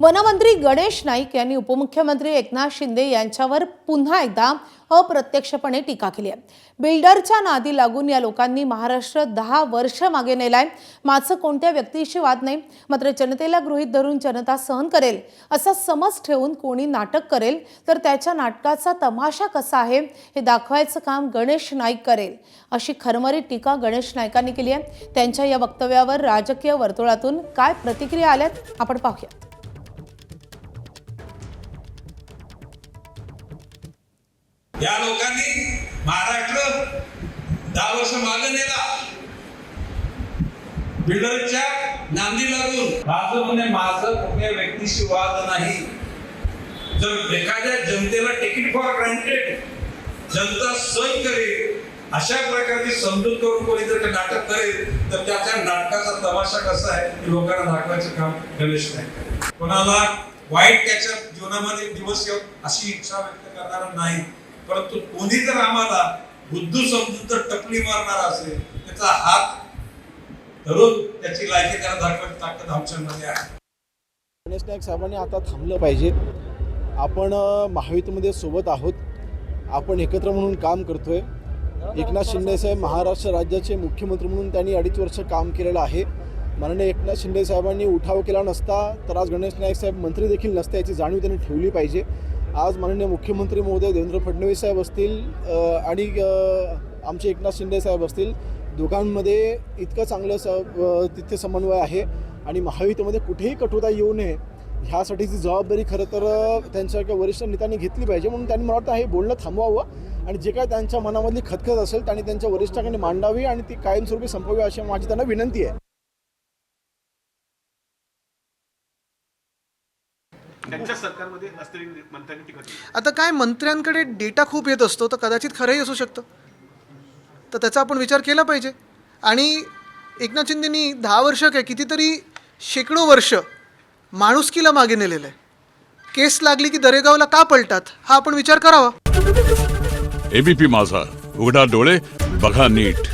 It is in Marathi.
वनमंत्री गणेश नाईक यांनी उपमुख्यमंत्री एकनाथ शिंदे यांच्यावर पुन्हा एकदा अप्रत्यक्षपणे टीका केली आहे। बिल्डरच्या नादी लागून या लोकांनी महाराष्ट्र 10 वर्ष मागे नेलाय। माझं कोणत्या व्यक्तीशी वाद नाही, मात्र जनतेला गृहीत धरून जनता सहन करेल असा समज ठेवून कोणी नाटक करेल तर त्याच्या नाटकाचा तमाशा कसा आहे हे दाखवायचं काम गणेश नाईक करेल, अशी खरमरीत टीका गणेश नाईकांनी केली आहे। त्यांच्या या वक्तव्यावर राजकीय वर्तुळातून काय प्रतिक्रिया आल्यात आपण पाहूया। या लोकांनी महाराष्ट्र 10 वर्ष मागे नेला। बिल्डरच्या नांदी लागून माझं म्हणणे, माझं कुठल्या व्यक्तीशी वाद नाही। जर एखाद्या जनतेला टिकीट फॉर ग्रांटेड जनता सहन करेल अशा प्रकारची समजूत करून कोणी जर नाटक करेल तर त्याच्या नाटकाचा तमाशा कसा आहे हे लोकांना दाखवायचं काम गणेश नाईक करेल। कोणाला वाईट त्याच्या जीवनामध्ये दिवस येऊ अशी इच्छा व्यक्त करणारा नाही, परंतु कोणी जर आम्हाला बुद्धू समजून जर टपली मारणार असेल त्याचा हात धरून त्याची लायकी त्याला दाखवायची ताकद आमच्यामध्ये आहे। गणेश नाईक साहेबांनी आता थांबलं पाहिजे। आपण महायुतीमध्ये सोबत आहोत, आपण एकत्र म्हणून काम करतोय। एकनाथ शिंदे साहेब महाराष्ट्र राज्याचे मुख्यमंत्री म्हणून त्यांनी 2.5 वर्ष काम केलेलं आहे। माननीय एकनाथ शिंदे साहेबांनी उठाव केला नसता तर आज गणेश नाईक साहेब मंत्री देखील नसते, याची जाणीव त्यांनी ठेवली पाहिजे। आज माननीय मुख्यमंत्री महोदय देवेंद्र फडणवीस साहेब असतील आणि आमचे एकनाथ शिंदे साहेब असतील, दोघांमध्ये इतकं चांगलं तिथे समन्वय आहे आणि महायुतीमध्ये कुठेही कटुता येऊ नये ह्यासाठीची जबाबदारी खरं तर त्यांच्या वरिष्ठ नेत्यांनी घेतली पाहिजे। म्हणून त्यांनी मला वाटतं हे बोलणं थांबवावं आणि जे काय त्यांच्या मनामधली खतखत असेल त्यांनी त्यांच्या वरिष्ठांकडे मांडावी आणि ती कायमस्वरूपी संपवावी अशी माझी त्यांना विनंती आहे। त्यांच्या सरकारमध्ये असलेली मंत्र्यांनी टीका केली। आता काय मंत्र्यांकडे डेटा खूप येत असतो तर कदाचित खरंही असू शकतं, तर त्याचा आपण विचार केला पाहिजे। आणि एकनाथ शिंदेंनी 10 वर्ष काय कितीतरी शेकडो वर्ष माणुसकीला मागे नेलेलं आहे। केस लागली की दरेगावला का पलटात हा आपण विचार करावा। एबीपी माझा, उघडा डोळे बघा नीट।